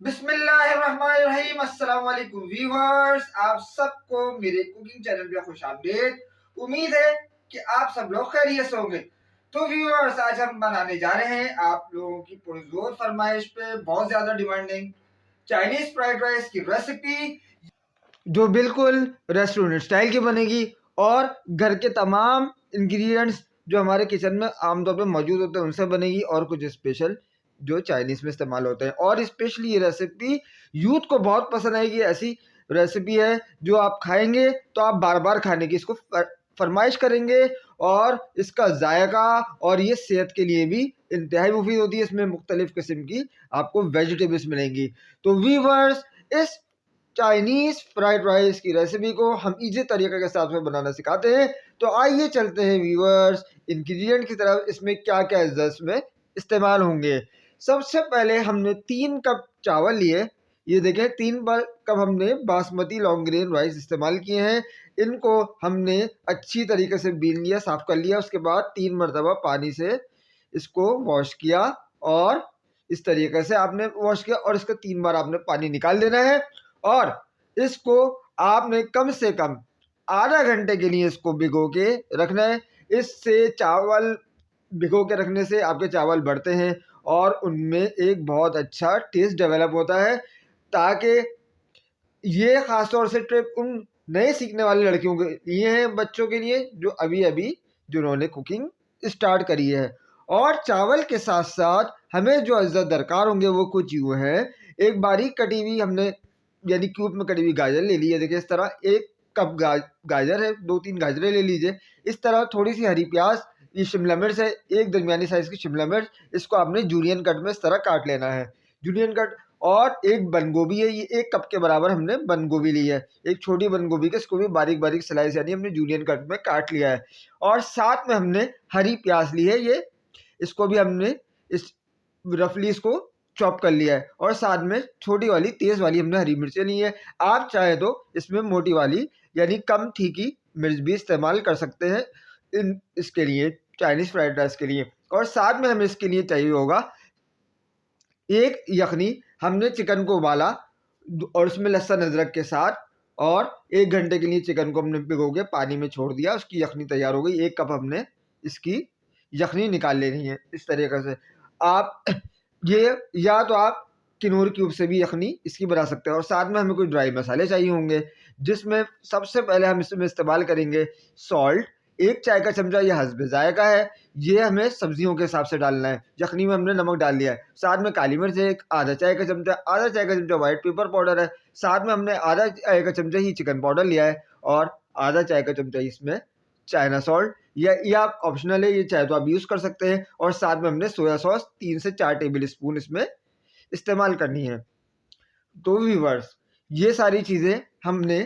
बिस्मिल्लाहिर्रहमानिर्रहीम। अस्सलाम वालेकुम व्यूअर्स, आप सबको मेरे कुकिंग चैनल पे खुश आमदीद। उम्मीद है कि आप सब लोग खैरियत से होंगे। तो व्यूअर्स, आज हम बनाने जा रहे हैं आप लोगों की पुरजोर फरमाइश पे बहुत ज़्यादा डिमांडिंग चाइनीज़ फ्राइड राइस की रेसिपी, जो बिल्कुल रेस्टोरेंट स्टाइल की बनेगी और घर के तमाम इंग्रेडिएंट्स जो हमारे किचन में आमतौर पर मौजूद होते हैं उनसे बनेगी, और कुछ स्पेशल जो चाइनीज़ में इस्तेमाल होते हैं। और स्पेशली ये रेसिपी यूथ को बहुत पसंद आएगी। ऐसी रेसिपी है जो आप खाएंगे तो आप बार बार खाने की इसको फरमाइश करेंगे, और इसका जायका और ये सेहत के लिए भी इंतहाई मुफीद होती है। इसमें मुख्तलिफ किस्म की आपको वेजिटेबल्स मिलेंगी। तो व्यूअर्स, इस चाइनीज़ फ्राइड राइस की रेसिपी को हम इजी तरीके के साथ में बनाना सिखाते हैं। तो आइए चलते हैं व्यूअर्स इंग्रेडिएंट की तरफ। इसमें क्या क्या अज्जा में इस्तेमाल होंगे। सबसे पहले हमने 3 कप चावल लिए। ये देखें, 3 कप हमने बासमती लॉन्ग ग्रेन राइस इस्तेमाल किए हैं। इनको हमने अच्छी तरीके से बीन लिया, साफ़ कर लिया। उसके बाद 3 मरतबा पानी से इसको वॉश किया, और इस तरीके से आपने वॉश किया, और इसका 3 बार आपने पानी निकाल देना है। और इसको आपने कम से कम आधा घंटे के लिए इसको भिगो के रखना है। इससे चावल भिगो के रखने से आपके चावल बढ़ते हैं और उनमें एक बहुत अच्छा टेस्ट डेवलप होता है। ताकि ये ख़ास तौर से ट्रिप उन नए सीखने वाले लड़कियों के लिए है, बच्चों के लिए जो अभी अभी जिन्होंने कुकिंग स्टार्ट करी है। और चावल के साथ साथ हमें जो अज्जा दरकार होंगे वो कुछ यूँ है। एक बारीक कटी हुई हमने यानी क्यूब में कटी हुई गाजर ले ली है। देखिए, इस तरह 1 कप गाजर है, 2-3 गाजरें ले लीजिए। इस तरह थोड़ी सी हरी प्याज, ये शिमला मिर्च है, एक दरमियानी साइज़ की शिमला मिर्च, इसको आपने जूलियन कट में इस तरह काट लेना है, जूलियन कट। और एक बंद गोभी है, ये 1 कप के बराबर हमने बंद गोभी ली है। एक छोटी बंद गोभी का इसको भी बारीक बारीक स्लाइस यानी हमने जूलियन कट में काट लिया है। और साथ में हमने हरी प्याज ली है, ये इसको भी हमने इस रफली इसको चॉप कर लिया है। और साथ में छोटी वाली तेज़ वाली हमने हरी मिर्चें ली है। आप चाहे तो इसमें मोटी वाली यानी कम तीखी मिर्च भी इस्तेमाल कर सकते हैं इसके लिए, चाइनीज़ फ्राइड राइस के लिए। और साथ में हमें इसके लिए चाहिए होगा एक यखनी। हमने चिकन को उबाला और उसमें लहसुन अदरक के साथ, और 1 घंटे के लिए चिकन को हमने भिगो के पानी में छोड़ दिया। उसकी यखनी तैयार हो गई। 1 कप हमने इसकी यखनी निकाल लेनी है। इस तरीके से आप ये या तो आप किनूर क्यूब से भी यखनी इसकी बना सकते हैं। और साथ में हमें कुछ ड्राई मसाले चाहिए होंगे, जिसमें सबसे पहले हम इसमें इस्तेमाल करेंगे सॉल्ट। 1 चाय का चमचा, यह हस्बे जायका है, ये हमें सब्जियों के हिसाब से डालना है। यखनी में हमने नमक डाल दिया है। साथ में काली मिर्च है, आधा चाय का चमचा वाइट पेपर पाउडर है। साथ में हमने आधा चाय का चमचा ही चिकन पाउडर लिया है, और आधा चाय का चमचा इसमें चाइना सॉल्ट, या आप ऑप्शनल है, ये चाहे तो आप यूज़ कर सकते हैं। और साथ में हमने सोया सॉस 3 से 4 टेबल स्पून इसमें इस्तेमाल करनी है। तो व्यूअर्स, ये सारी चीज़ें हमने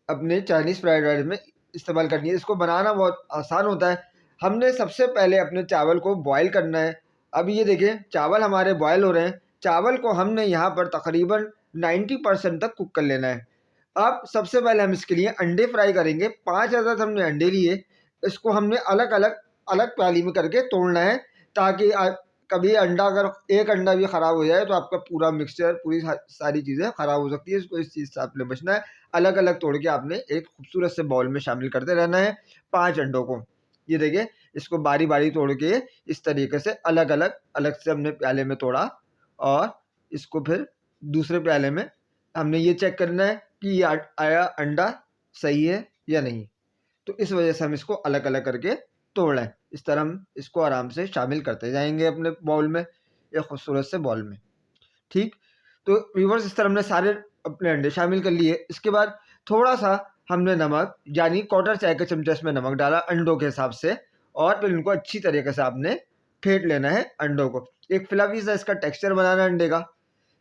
अपने चाइनीज़ फ्राइड राइस में इस्तेमाल करनी है। इसको बनाना बहुत आसान होता है। हमने सबसे पहले अपने चावल को बॉयल करना है। अब ये देखें, चावल हमारे बॉयल हो रहे हैं। चावल को हमने यहाँ पर तकरीबन 90% तक कुक कर लेना है। अब सबसे पहले हम इसके लिए अंडे फ्राई करेंगे। 5 अदद हमने अंडे लिए। इसको हमने अलग अलग अलग प्याली में करके तोड़ना है, ताकि कभी अंडा अगर एक अंडा भी ख़राब हो जाए तो आपका पूरा मिक्सचर, पूरी सारी चीज़ें ख़राब हो सकती है। इसको इस चीज़ से आपने बचना है। अलग अलग तोड़ के आपने एक खूबसूरत से बाउल में शामिल करते रहना है 5 अंडों को। ये देखिए, इसको बारी बारी तोड़ के इस तरीके से अलग अलग अलग से हमने प्याले में तोड़ा, और इसको फिर दूसरे प्याले में हमने ये चेक करना है कि ये आया अंडा सही है या नहीं। तो इस वजह से हम इसको अलग अलग करके तोड़ लें। इस तरह हम इसको आराम से शामिल करते जाएंगे अपने बाउल में, एक खूबसूरत से बाउल में। ठीक, तो व्यूअर्स, इस तरह हमने सारे अपने अंडे शामिल कर लिए। इसके बाद थोड़ा सा हमने नमक यानी 1/4 चाय का चमचा इसमें नमक डाला अंडों के हिसाब से, और फिर इनको अच्छी तरीके से आपने फेंट लेना है अंडों को। एक फ्लफी सा इसका टेक्सचर बनाना है अंडे का,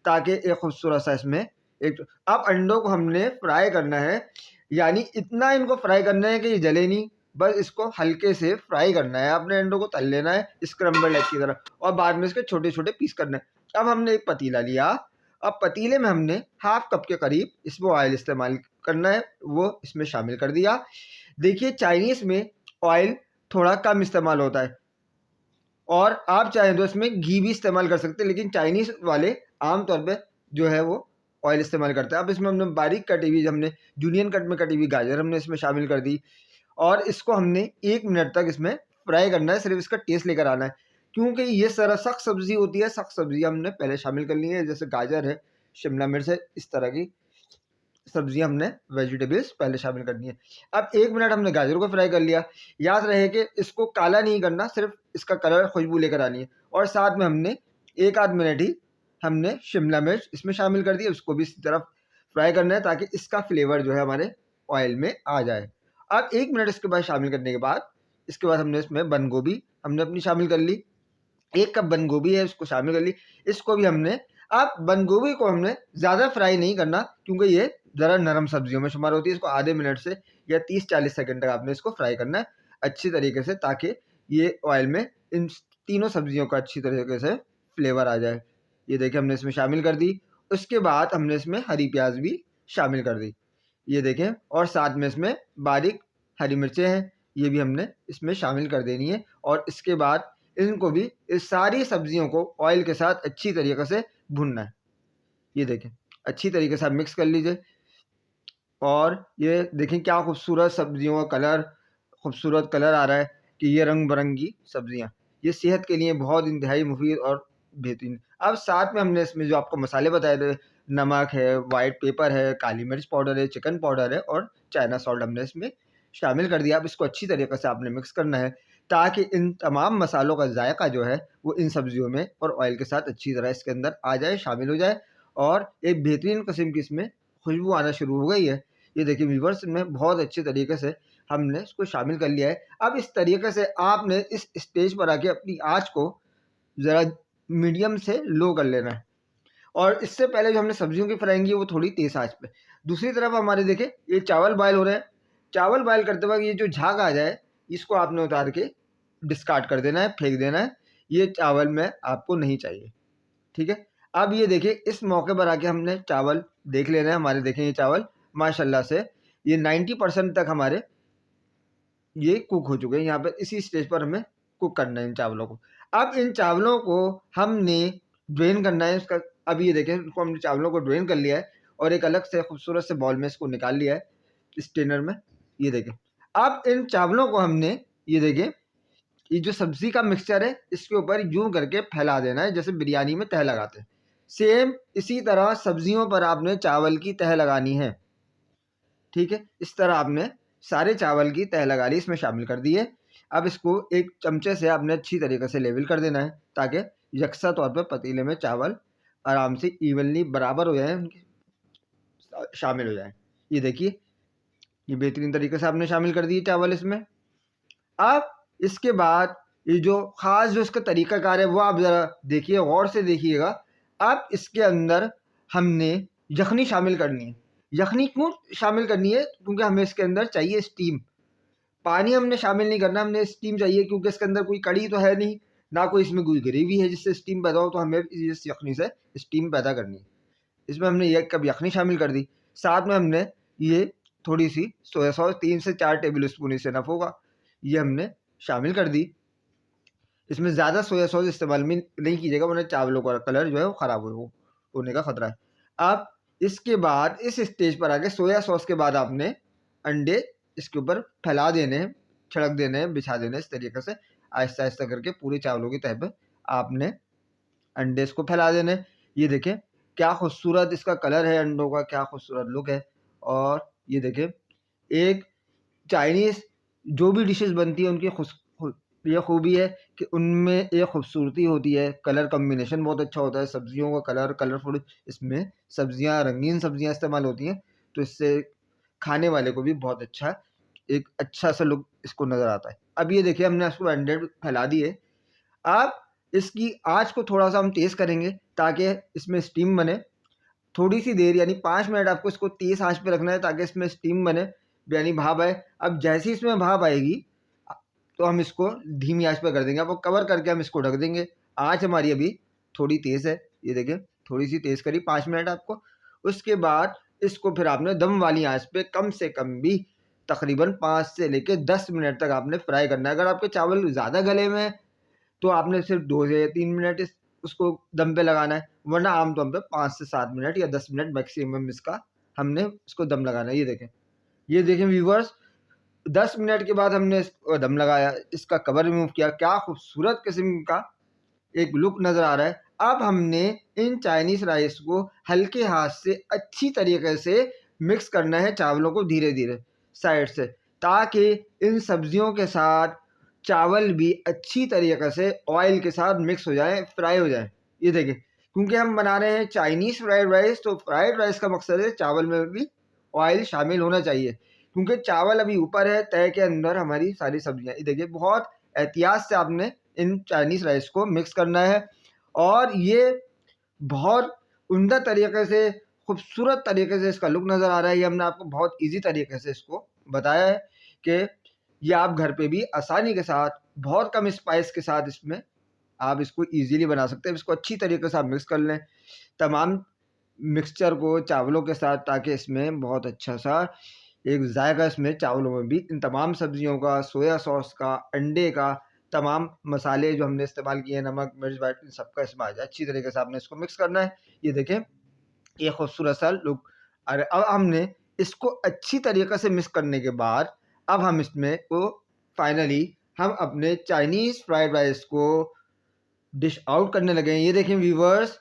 ताकि एक खूबसूरत सा इसमें एक। अब अंडों को हमने फ्राई करना है, यानी इतना इनको फ्राई करना है कि ये जले नहीं, बस इसको हल्के से फ्राई करना है। आपने अंडों को तल लेना है स्क्रम्बल एग की तरह, और बाद में इसके छोटे छोटे पीस करना है। अब हमने एक पतीला लिया। अब पतीले में हमने 1/2 कप के करीब इसमें ऑयल इस्तेमाल करना है, वो इसमें शामिल कर दिया। देखिए, चाइनीज़ में ऑयल थोड़ा कम इस्तेमाल होता है, और आप चाहें तो इसमें घी भी इस्तेमाल कर सकते हैं, लेकिन चाइनीज़ वाले आम तौर पे जो है वो ऑयल इस्तेमाल करते हैं। अब इसमें हमने बारीक कटी हुई, हमने जूलियन कट में कटी हुई गाजर हमने इसमें शामिल कर दी और इसको हमने 1 मिनट तक इसमें फ्राई करना है, सिर्फ इसका टेस्ट लेकर आना है। क्योंकि ये सारा सख्त सब्जी होती है, सख्त सब्जी हमने पहले शामिल कर ली है, जैसे गाजर है, शिमला मिर्च है, इस तरह की सब्जियां हमने वेजिटेबल्स पहले शामिल करनी है। अब 1 मिनट हमने गाजर को फ्राई कर लिया। याद रहे कि इसको काला नहीं करना, सिर्फ इसका कलर खुशबू लेकर आनी है। और साथ में हमने 1 आध मिनट ही हमने शिमला मिर्च इसमें शामिल कर दी, उसको भी इसी तरफ फ्राई करना है ताकि इसका फ्लेवर जो है हमारे ऑयल में आ जाए। अब 1 मिनट इसके बाद शामिल करने के बाद इसके बाद हमने इसमें बंद गोभी हमने अपनी शामिल कर ली। 1 कप बंद गोभी है, उसको शामिल कर ली। इसको भी हमने, अब बंद गोभी को हमने ज़्यादा फ्राई नहीं करना क्योंकि ये ज़रा नरम सब्जियों में शुमार होती है। इसको आधे मिनट से या 30-40 सेकंड तक आपने इसको फ्राई करना है अच्छी तरीके से, ताकि ये ऑयल में इन तीनों सब्जियों का अच्छी तरीके से फ्लेवर आ जाए। ये देखिए हमने इसमें शामिल कर दी। उसके बाद हमने इसमें हरी प्याज भी शामिल कर दी, ये देखें, और साथ में इसमें बारीक हरी मिर्चें हैं, ये भी हमने इसमें शामिल कर देनी है। और इसके बाद इनको भी, इस सारी सब्जियों को ऑयल के साथ अच्छी तरीके से भूनना है। ये देखें अच्छी तरीके से आप मिक्स कर लीजिए और ये देखें क्या खूबसूरत सब्जियों का कलर, खूबसूरत कलर आ रहा है कि ये रंग बिरंगी सब्जियां, ये सेहत के लिए बहुत इंतहाई मुफीद और बेहतरीन। अब साथ में हमने इसमें जो आपको मसाले बताए थे, नमक है, वाइट पेपर है, काली मिर्च पाउडर है, चिकन पाउडर है और चाइना सॉल्ट हमने इसमें शामिल कर दिया। अब इसको अच्छी तरीके से आपने मिक्स करना है ताकि इन तमाम मसालों का जायका जो है वो इन सब्जियों में और ऑयल के साथ अच्छी तरह इसके अंदर आ जाए, शामिल हो जाए और एक बेहतरीन किस्म की इसमें खुशबू आना शुरू हो गई है। ये देखिए व्यूअर्स, में बहुत अच्छे तरीके से हमने इसको शामिल कर लिया है। अब इस तरीके से आपने इस स्टेज पर आके अपनी आँच को ज़रा मीडियम से लो कर लेना है और इससे पहले जो हमने सब्जियों की फ्राइंग की वो थोड़ी तेज़ आँच पे। दूसरी तरफ हमारे देखें ये चावल बॉयल हो रहे हैं। चावल बॉयल करते वक्त ये जो झाग आ जाए इसको आपने उतार के डिस्कार्ड कर देना है, फेंक देना है। ये चावल में आपको नहीं चाहिए, ठीक है। अब ये देखिए इस मौके पर आके हमने चावल देख लेना है। हमारे देखें ये चावल माशाल्लाह से ये 90% तक हमारे ये कुक हो चुके हैं। यहाँ पर इसी स्टेज पर हमें कुक करना है इन चावलों को। अब इन चावलों को हमने ड्रेन करना है इसका। अब ये देखें इसको हमने चावलों को ड्रेन कर लिया है और एक अलग से खूबसूरत से बॉल में इसको निकाल लिया है स्टेनर में। ये देखें अब इन चावलों को हमने, ये देखें ये जो सब्जी का मिक्सचर है इसके ऊपर यूं करके फैला देना है जैसे बिरयानी में तह लगाते हैं। सेम इसी तरह सब्जियों पर आपने चावल की तह लगानी है, ठीक है। इस तरह आपने सारे चावल की तह लगा ली, इसमें शामिल कर दिए। अब इसको एक चमचे से आपने अच्छी तरीके से लेवल कर देना है ताकि यकसा तौर पर पतीले में चावल आराम से इवनली बराबर हो जाए, उनके शामिल हो जाए। ये देखिए ये बेहतरीन तरीके से आपने शामिल कर दिए चावल इसमें। अब इसके बाद ये जो ख़ास जो इसका तरीक़ाकार है वो आप ज़रा देखिए, गौर से देखिएगा। अब इसके अंदर हमने यखनी शामिल करनी है। यखनी क्यों शामिल करनी है? क्योंकि हमें इसके अंदर चाहिए स्टीम। पानी हमने शामिल नहीं करना, हमने स्टीम चाहिए क्योंकि इसके अंदर कोई कड़ी तो है नहीं, ना कोई इसमें कोई ग्रेवी है जिससे स्टीम पैदा हो, तो हमें इस यखनी से स्टीम पैदा करनी है। इसमें हमने 1 कप यखनी शामिल कर दी। साथ में हमने ये थोड़ी सी सोया सॉस 3 से 4 टेबल स्पून इससे इनफ होगा, ये हमने शामिल कर दी। इसमें ज़्यादा सोया सॉस इस्तेमाल में नहीं कीजिएगा वरना चावलों का कलर जो है वो ख़राब होने का ख़तरा है। अब इसके बाद इस स्टेज पर आके सोया सॉस के बाद आपने अंडे इसके ऊपर फैला देने हैं, छिड़क देने हैं, बिछा देने हैं। इस तरीके से आहिस्ता आहिस्ता करके पूरे चावलों की तह पे आपने अंडे इसको फैला देने। ये देखें क्या खूबसूरत इसका कलर है अंडों का, क्या खूबसूरत लुक है। और ये देखें एक चाइनीज़ जो भी डिशेस बनती है उनकी ये खूबी है कि उनमें एक खूबसूरती होती है, कलर कॉम्बिनेशन बहुत अच्छा होता है, सब्जियों का कलर कलरफुल, इसमें सब्जियां रंगीन सब्जियां इस्तेमाल होती हैं, तो इससे खाने वाले को भी बहुत अच्छा एक अच्छा सा लुक इसको नज़र आता है। अब ये देखिए हमने इसको अंडे फैला दिए। अब इसकी आँच को थोड़ा सा हम तेज़ करेंगे ताकि इसमें स्टीम बने। थोड़ी सी देर यानी 5 मिनट आपको इसको तेज़ आँच पे रखना है ताकि इसमें स्टीम बने, यानी भाप आए। अब जैसे ही इसमें भाप आएगी तो हम इसको धीमी आँच पे कर देंगे, अब कवर करके हम इसको ढक देंगे। आँच हमारी अभी थोड़ी तेज़ है, ये देखें थोड़ी सी तेज़ करी 5 मिनट आपको। उसके बाद इसको फिर आपने दम वाली आँच पे कम से कम भी तकरीबन 5 से लेके 10 मिनट तक आपने फ्राई करना है। अगर आपके चावल ज़्यादा गले में हैं तो आपने सिर्फ 2 से 3 मिनट इस उसको दम पे लगाना है, वरना आमतौर पे 5 से 7 मिनट या 10 मिनट मैक्सिमम इसका हमने इसको दम लगाना है। ये देखें व्यूवर्स, 10 मिनट के बाद हमने इसको दम लगाया, इसका कवर रिमूव किया, क्या खूबसूरत किस्म का एक लुक नज़र आ रहा है। अब हमने इन चाइनीज़ राइस को हल्के हाथ से अच्छी तरीके से मिक्स करना है चावलों को धीरे धीरे साइड से, ताकि इन सब्जियों के साथ चावल भी अच्छी तरीके से ऑयल के साथ मिक्स हो जाए, फ्राई हो जाए। ये देखिए, क्योंकि हम बना रहे हैं चाइनीज़ फ्राइड राइस, तो फ्राइड राइस का मकसद है चावल में भी ऑयल शामिल होना चाहिए, क्योंकि चावल अभी ऊपर है, तय के अंदर हमारी सारी सब्जियाँ। ये देखिए, बहुत एहतियात से आपने इन चाइनीज़ राइस को मिक्स करना है, और ये बहुत उम्दा तरीके से, खूबसूरत तरीके से इसका लुक नज़र आ रहा है। ये हमने आपको बहुत ईजी तरीके से इसको बताया है कि ये आप घर पे भी आसानी के साथ, बहुत कम स्पाइस के साथ इसमें आप इसको ईज़िली बना सकते हैं। इसको अच्छी तरीके से आप मिक्स कर लें तमाम मिक्सचर को चावलों के साथ, ताकि इसमें बहुत अच्छा सा एक जायका इसमें चावलों में भी इन तमाम सब्जियों का, सोया सॉस का, अंडे का, तमाम मसाले जो हमने इस्तेमाल किए हैं, नमक, मिर्च, वाइट, इन सबका इसमें आ जाए। अच्छी तरीके से आपने इसको मिक्स करना है। ये देखें, ये खूबसूरत सा लुक। और अब हमने इसको अच्छी तरीके से मिक्स करने के बाद अब हम इसमें को फाइनली हम अपने चाइनीज़ फ्राइड राइस को डिश आउट करने लगे हैं। ये देखें व्यूवर्स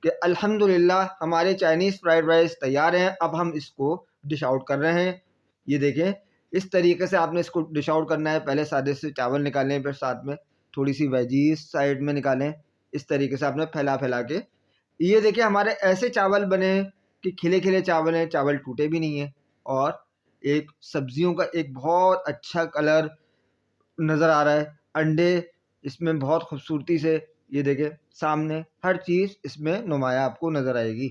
कि अल्हम्दुलिल्लाह हमारे चाइनीज़ फ्राइड राइस तैयार हैं। अब हम इसको डिश आउट कर रहे हैं। ये देखें, इस तरीके से आपने इसको डिश आउट करना है। पहले सादे से चावल निकालें, फिर साथ में थोड़ी सी वेजीज साइड में निकालें। इस तरीके से आपने फैला फैला के, ये देखिए हमारे ऐसे चावल बने हैं कि खिले खिले चावल हैं, चावल टूटे भी नहीं हैं, और एक सब्जियों का एक बहुत अच्छा कलर नज़र आ रहा है। अंडे इसमें बहुत खूबसूरती से, ये देखें सामने हर चीज़ इसमें नुमाया आपको नज़र आएगी।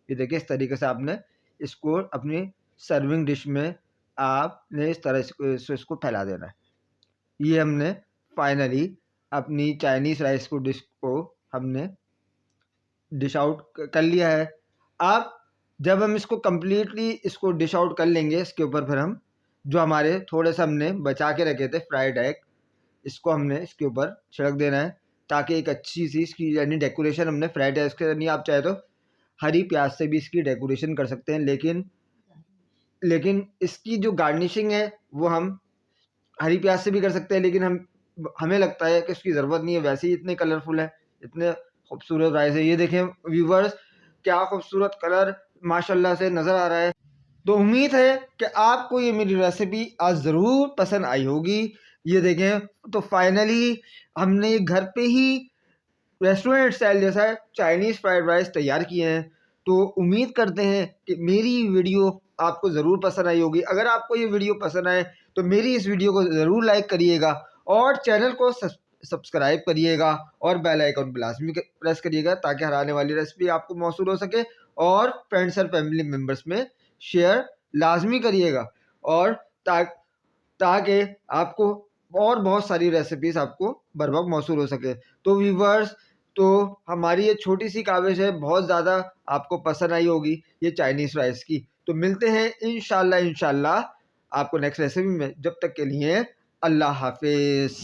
ये देखिए, इस तरीके से आपने इसको अपनी सर्विंग डिश में आपने इस तरह से इसको फैला देना है। ये हमने फाइनली अपनी चाइनीज़ राइस को डिश को हमने डिश आउट कर लिया है। अब जब हम इसको कम्प्लीटली इसको डिश आउट कर लेंगे, इसके ऊपर फिर हम जो हमारे थोड़े से हमने बचा के रखे थे फ्राइड एग, इसको हमने इसके ऊपर छिड़क देना है, ताकि एक अच्छी सी इसकी यानी डेकोरेशन हमने फ्राइड राइस के, यानी आप चाहे तो हरी प्याज से भी इसकी डेकोरेशन कर सकते हैं, लेकिन इसकी जो गार्निशिंग है वो हम हरी प्याज से भी कर सकते हैं, लेकिन हमें लगता है कि इसकी ज़रूरत नहीं है, वैसे ही इतने कलरफुल है, इतने खूबसूरत राइस है। ये देखें व्यूवर्स, क्या खूबसूरत कलर माशाल्लाह से नज़र आ रहा है। तो उम्मीद है कि आपको ये मेरी रेसिपी आज ज़रूर पसंद आई होगी। ये देखें, तो फाइनली हमने घर पे ही रेस्टोरेंट स्टाइल जैसा चाइनीज़ फ्राइड राइस तैयार किए हैं। तो उम्मीद करते हैं कि मेरी वीडियो आपको ज़रूर पसंद आई होगी। अगर आपको ये वीडियो पसंद आए तो मेरी इस वीडियो को ज़रूर लाइक करिएगा, और चैनल को सब्सक्राइब करिएगा, और बेल आइकन पर लाजमी प्रेस करिएगा, ताकि हर आने वाली रेसिपी आपको मौसूल हो सके। और फ्रेंड्स और फैमिली मेम्बर्स में शेयर लाजमी करिएगा, और ताकि आपको और बहुत सारी रेसिपीज़ आपको बर वक्त मौसूल हो सके। तो व्यूवर्स, तो हमारी ये छोटी सी काविश है, बहुत ज़्यादा आपको पसंद आई होगी ये चाइनीज़ राइस की। तो मिलते हैं इंशाल्लाह आपको नेक्स्ट रेसिपी में। जब तक के लिए अल्लाह हाफिज़।